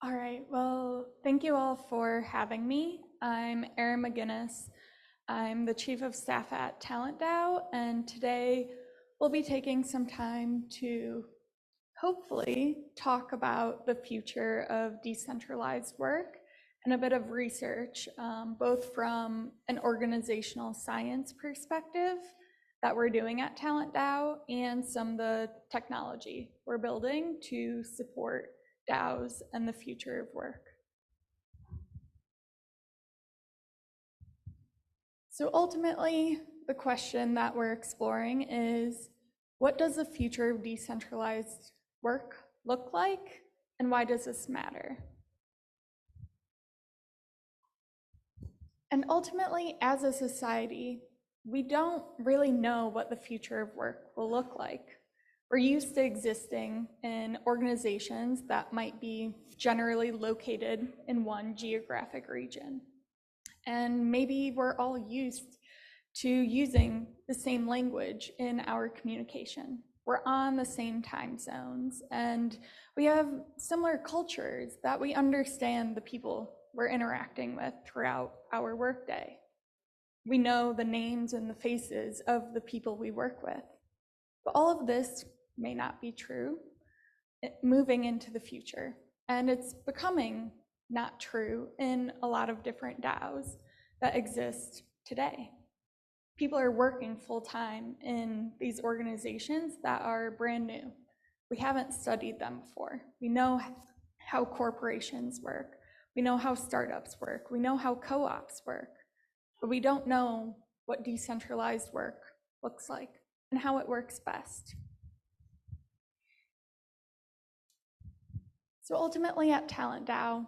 All right, well, thank you all for having me. I'm Erin Magennis. I'm the Chief of Staff at talentDAO, and today we'll be taking some time to hopefully talk about the future of decentralized work and a bit of research, both from an organizational science perspective that we're doing at talentDAO and some of the technology we're building to support DAOs and the future of work. So ultimately, the question that we're exploring is, what does the future of decentralized work look like, and why does this matter? And ultimately, as a society, we don't really know what the future of work will look like. We're used to existing in organizations that might be generally located in one geographic region. And maybe we're all used to using the same language in our communication. We're on the same time zones, and we have similar cultures that we understand the people we're interacting with throughout our workday. We know the names and the faces of the people we work with. But all of this may not be true moving into the future. And it's becoming not true in a lot of different DAOs that exist today. People are working full-time in these organizations that are brand new. We haven't studied them before. We know how corporations work. We know how startups work. We know how co-ops work. But we don't know what decentralized work looks like and how it works best. So ultimately at talentDAO,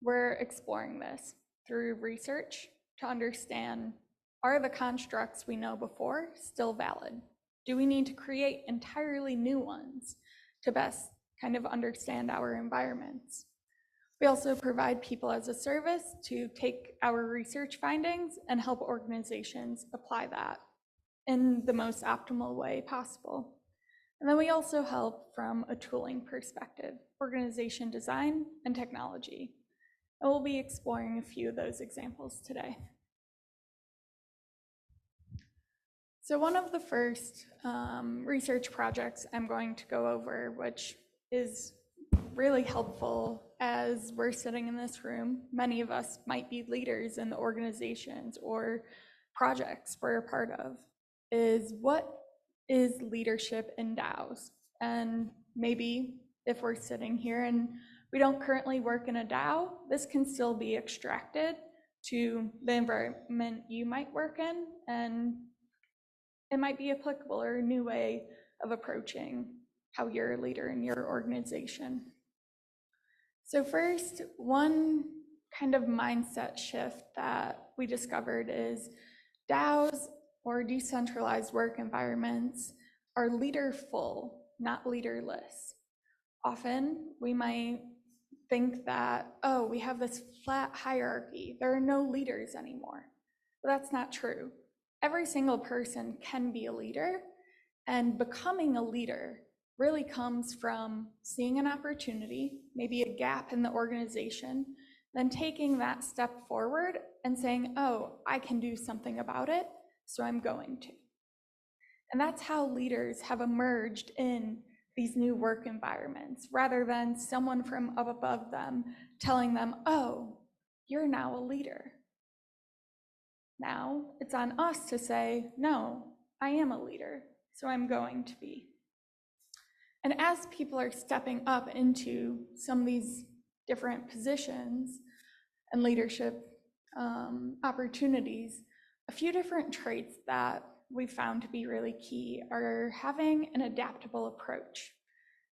we're exploring this through research to understand, are the constructs we know before still valid? Do we need to create entirely new ones to best kind of understand our environments? We also provide people as a service to take our research findings and help organizations apply that in the most optimal way possible. And then we also help from a tooling perspective, organization design and technology. And we'll be exploring a few of those examples today. So one of the first research projects I'm going to go over, which is really helpful as we're sitting in this room, many of us might be leaders in the organizations or projects we're a part of, is what is leadership in DAOs? And maybe if we're sitting here and we don't currently work in a DAO, this can still be extracted to the environment you might work in, and it might be applicable or a new way of approaching how you're a leader in your organization. So first, one kind of mindset shift that we discovered is DAOs or decentralized work environments are leaderful, not leaderless. Often we might think that, oh, we have this flat hierarchy, there are no leaders anymore. But that's not true. Every single person can be a leader, and becoming a leader really comes from seeing an opportunity, maybe a gap in the organization, then taking that step forward and saying, oh, I can do something about it, so I'm going to. And that's how leaders have emerged in these new work environments, rather than someone from up above them telling them, oh, you're now a leader. Now it's on us to say, no, I am a leader, so I'm going to be. And as people are stepping up into some of these different positions and leadership opportunities, a few different traits that we found to be really key are having an adaptable approach.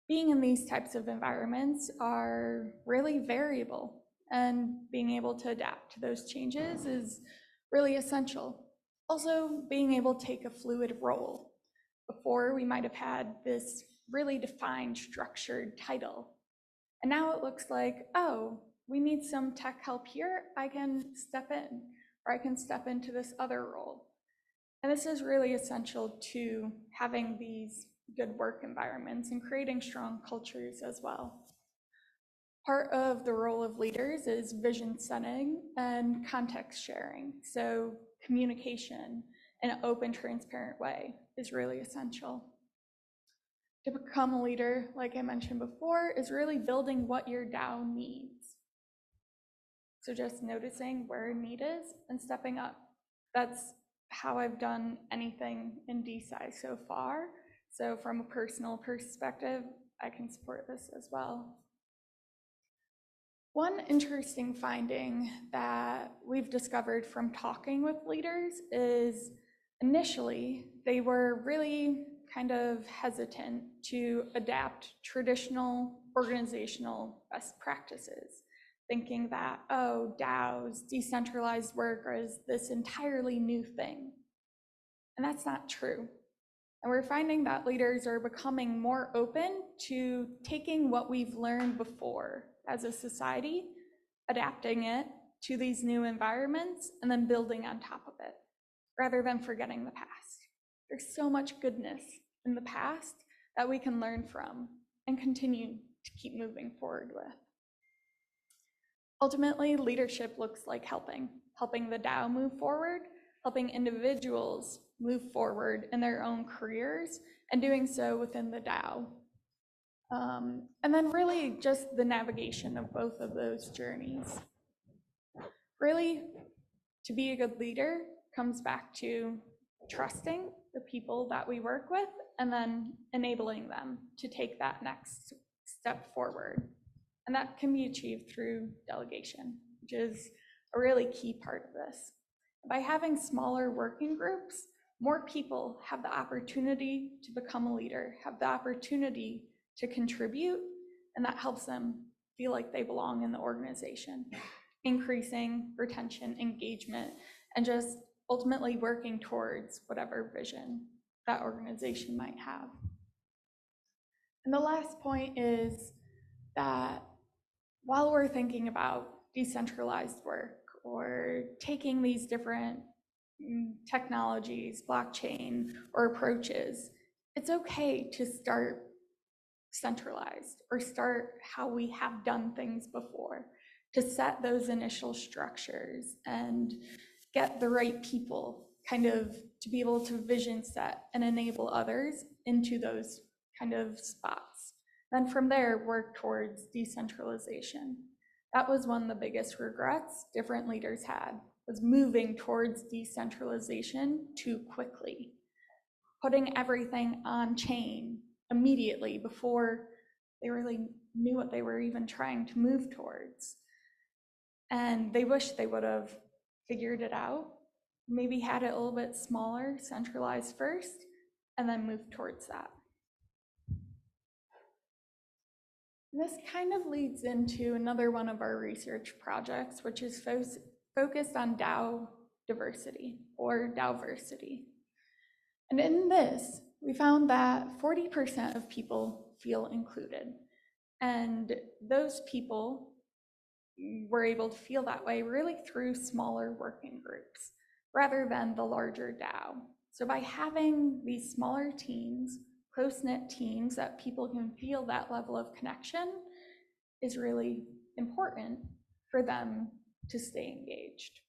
Being in these types of environments are really variable, and being able to adapt to those changes is really essential. Also, being able to take a fluid role. Before, we might have had this really defined, structured title. And now it looks like, oh, we need some tech help here, I can step in, or I can step into this other role. And this is really essential to having these good work environments and creating strong cultures as well. Part of the role of leaders is vision setting and context sharing. So communication in an open, transparent way is really essential. To become a leader, like I mentioned before, is really building what your DAO needs. So just noticing where a need is and stepping up. That's how I've done anything in DeSci so far. So from a personal perspective, I can support this as well. One interesting finding that we've discovered from talking with leaders is initially they were really kind of hesitant to adapt traditional organizational best practices, thinking that, oh, DAOs, decentralized work is this entirely new thing. And that's not true. And we're finding that leaders are becoming more open to taking what we've learned before as a society, adapting it to these new environments, and then building on top of it, rather than forgetting the past. There's so much goodness in the past that we can learn from and continue to keep moving forward with. Ultimately, leadership looks like helping the DAO move forward, helping individuals move forward in their own careers, and doing so within the DAO. And then really just the navigation of both of those journeys. Really, to be a good leader comes back to trusting the people that we work with and then enabling them to take that next step forward. And that can be achieved through delegation, which is a really key part of this. By having smaller working groups, more people have the opportunity to become a leader, have the opportunity to contribute, and that helps them feel like they belong in the organization, increasing retention, engagement, and just ultimately working towards whatever vision that organization might have. And the last point is that while we're thinking about decentralized work or taking these different technologies, blockchain, or approaches, it's okay to start centralized or start how we have done things before, to set those initial structures and get the right people kind of to be able to vision set and enable others into those kind of spots. Then from there, work towards decentralization. That was one of the biggest regrets different leaders had, was moving towards decentralization too quickly, putting everything on chain immediately before they really knew what they were even trying to move towards. And they wish they would have figured it out, maybe had it a little bit smaller, centralized first, and then moved towards that. This kind of leads into another one of our research projects, which is focused on DAO diversity or DAOversity. And in this, we found that 40% of people feel included. And those people were able to feel that way really through smaller working groups rather than the larger DAO. So by having these smaller teams, close-knit teams that people can feel that level of connection is really important for them to stay engaged.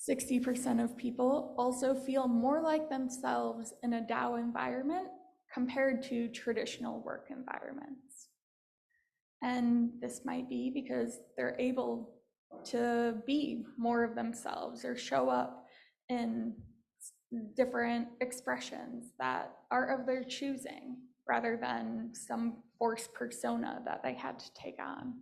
60% of people also feel more like themselves in a DAO environment compared to traditional work environments. And this might be because they're able to be more of themselves or show up in different expressions that are of their choosing rather than some forced persona that they had to take on.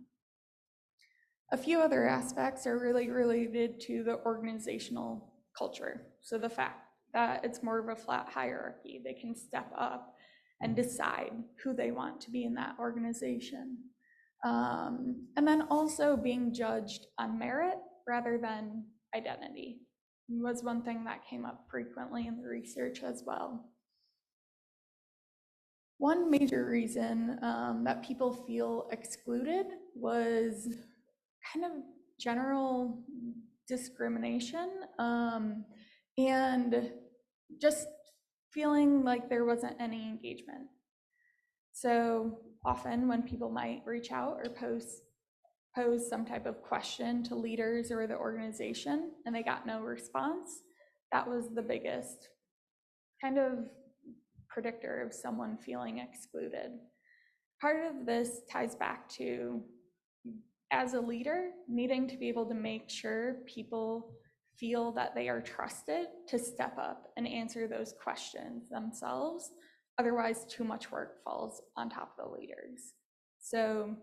A few other aspects are really related to the organizational culture. So the fact that it's more of a flat hierarchy, they can step up and decide who they want to be in that organization. And then also being judged on merit rather than identity was one thing that came up frequently in the research as well. One major reason that people feel excluded was kind of general discrimination and just feeling like there wasn't any engagement. So often when people might reach out or pose some type of question to leaders or the organization and they got no response, that was the biggest kind of predictor of someone feeling excluded. Part of this ties back to, as a leader, needing to be able to make sure people feel that they are trusted to step up and answer those questions themselves. Otherwise, too much work falls on top of the leaders. So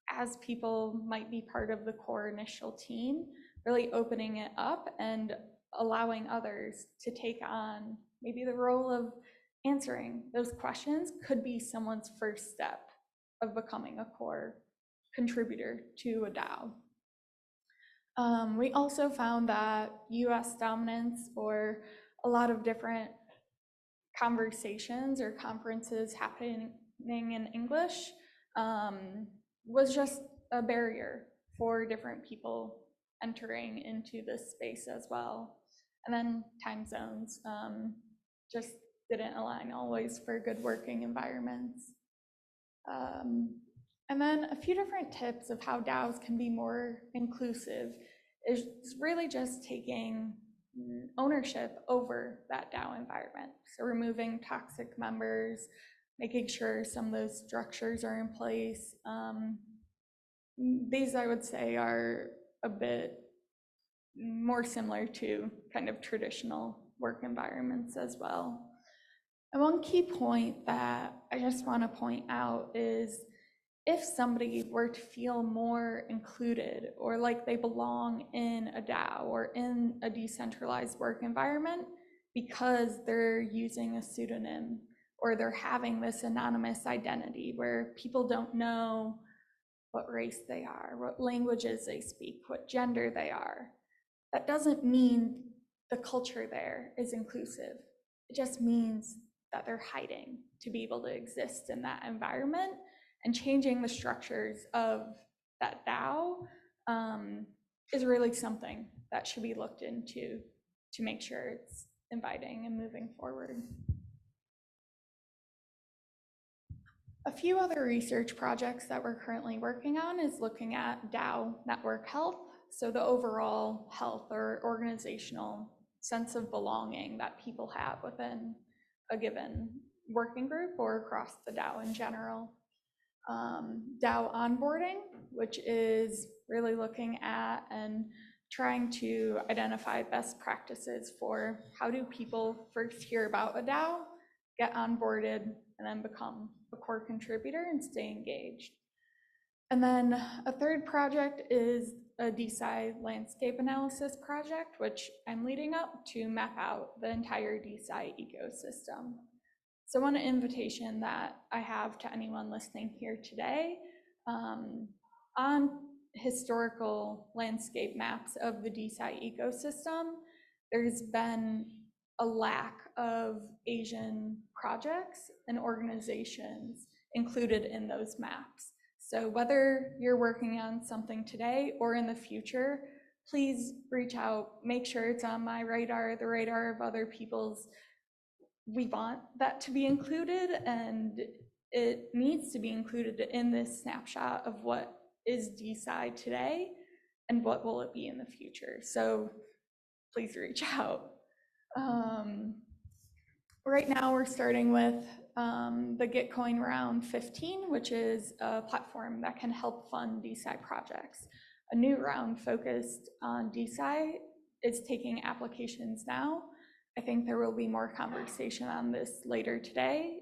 as people might be part of the core initial team, really opening it up and allowing others to take on maybe the role of answering those questions could be someone's first step of becoming a core contributor to a DAO. We also found that US dominance, or a lot of different conversations or conferences happening in English, was just a barrier for different people entering into this space as well. And then time zones just didn't align always for good working environments. And then a few different tips of how DAOs can be more inclusive is really just taking ownership over that DAO environment. So removing toxic members, making sure some of those structures are in place. These, I would say, are a bit more similar to kind of traditional work environments as well. And one key point that I just want to point out is, if somebody were to feel more included or like they belong in a DAO or in a decentralized work environment because they're using a pseudonym or they're having this anonymous identity where people don't know what race they are, what languages they speak, what gender they are, that doesn't mean the culture there is inclusive. It just means that they're hiding to be able to exist in that environment. And changing the structures of that DAO is really something that should be looked into to make sure it's inviting and moving forward. A few other research projects that we're currently working on is looking at DAO network health, so the overall health or organizational sense of belonging that people have within a given working group or across the DAO in general. DAO onboarding, which is really looking at and trying to identify best practices for how do people first hear about a DAO, get onboarded, and then become a core contributor and stay engaged. And then a third project is a DeSci landscape analysis project, which I'm leading up to map out the entire DeSci ecosystem. So one invitation that I have to anyone listening here today, on historical landscape maps of the DeSci ecosystem, there's been a lack of Asian projects and organizations included in those maps. So whether you're working on something today or in the future, please reach out, make sure it's on my radar, the radar of other people's. We want that to be included, and it needs to be included in this snapshot of what is DeSci today and what will it be in the future. So please reach out. Right now we're starting with the Gitcoin round 15, which is a platform that can help fund DeSci projects. A new round focused on DeSci is taking applications now. I think there will be more conversation on this later today,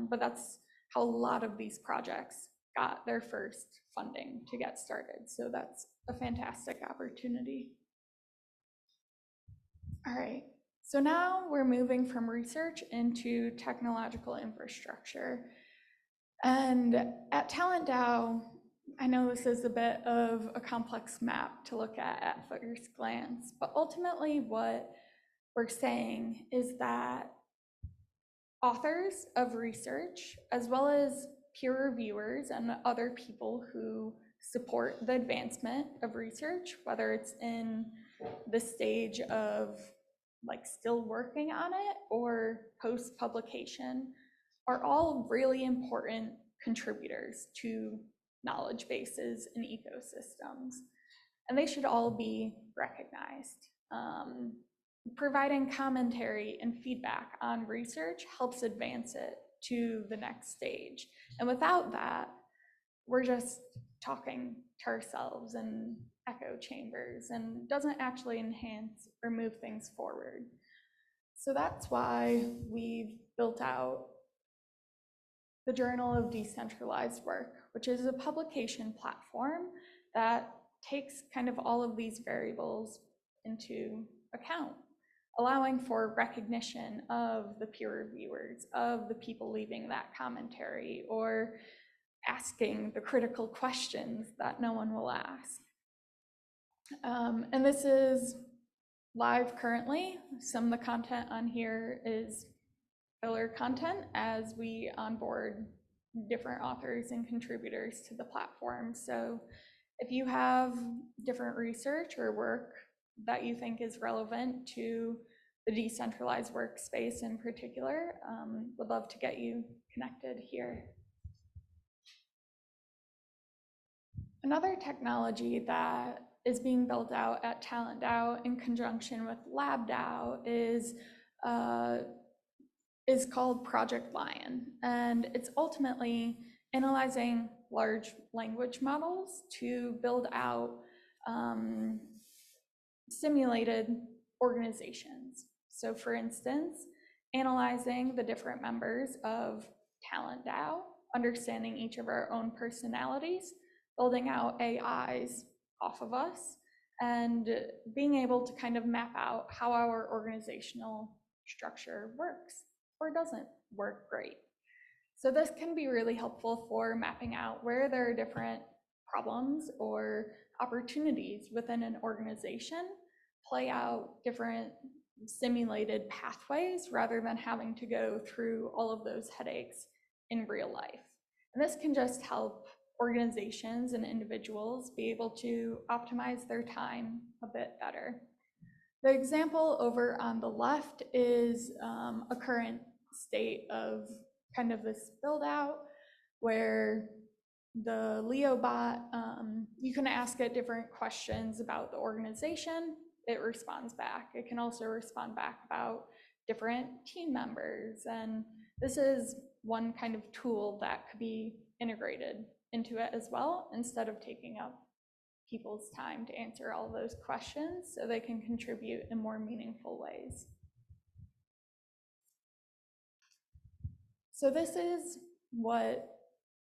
but that's how a lot of these projects got their first funding to get started. So that's a fantastic opportunity. All right, so now we're moving from research into technological infrastructure. And at talentDAO, I know this is a bit of a complex map to look at first glance, but ultimately what we're saying is that authors of research, as well as peer reviewers and other people who support the advancement of research, whether it's in the stage of like still working on it or post-publication, are all really important contributors to knowledge bases and ecosystems, and they should all be recognized. Providing commentary and feedback on research helps advance it to the next stage. And without that, we're just talking to ourselves in echo chambers and doesn't actually enhance or move things forward. So that's why we've built out the Journal of Decentralized Work, which is a publication platform that takes kind of all of these variables into account, allowing for recognition of the peer reviewers, of the people leaving that commentary, or asking the critical questions that no one will ask. And this is live currently. Some of the content on here is filler content as we onboard different authors and contributors to the platform. So if you have different research or work that you think is relevant to the decentralized workspace in particular, would love to get you connected here. Another technology that is being built out at talentDAO in conjunction with LabDAO is called Project Lion, and it's ultimately analyzing large language models to build out simulated organizations. So for instance, analyzing the different members of talentDAO, understanding each of our own personalities, building out AIs off of us, and being able to kind of map out how our organizational structure works or doesn't work great. So this can be really helpful for mapping out where there are different problems or opportunities within an organization, play out different simulated pathways rather than having to go through all of those headaches in real life. And this can just help organizations and individuals be able to optimize their time a bit better. The example over on the left is a current state of kind of this build out where the Leo bot, you can ask it different questions about the organization, it responds back. It can also respond back about different team members. And this is one kind of tool that could be integrated into it as well, instead of taking up people's time to answer all those questions, so they can contribute in more meaningful ways. So this is what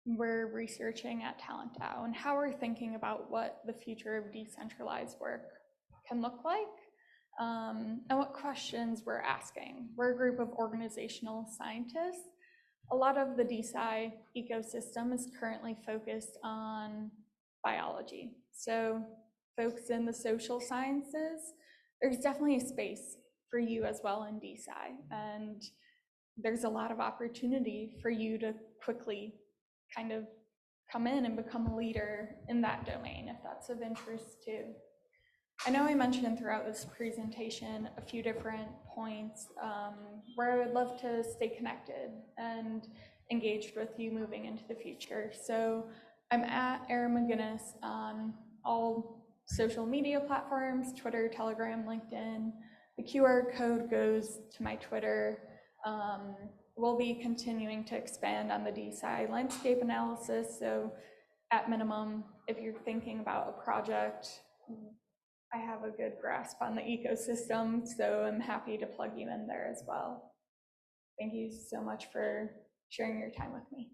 we're researching at talentDAO and how we're thinking about what the future of decentralized work can look like, and what questions we're asking. We're a group of organizational scientists. A lot of the DeSci ecosystem is currently focused on biology. So folks in the social sciences, there's definitely a space for you as well in DeSci, and there's a lot of opportunity for you to quickly kind of come in and become a leader in that domain if that's of interest too. I know I mentioned throughout this presentation a few different points where I would love to stay connected and engaged with you moving into the future. So I'm at Erin Magennis on all social media platforms, Twitter, Telegram, LinkedIn. The QR code goes to my Twitter. We'll be continuing to expand on the DeSci landscape analysis. So at minimum, if you're thinking about a project, I have a good grasp on the ecosystem, so I'm happy to plug you in there as well. Thank you so much for sharing your time with me.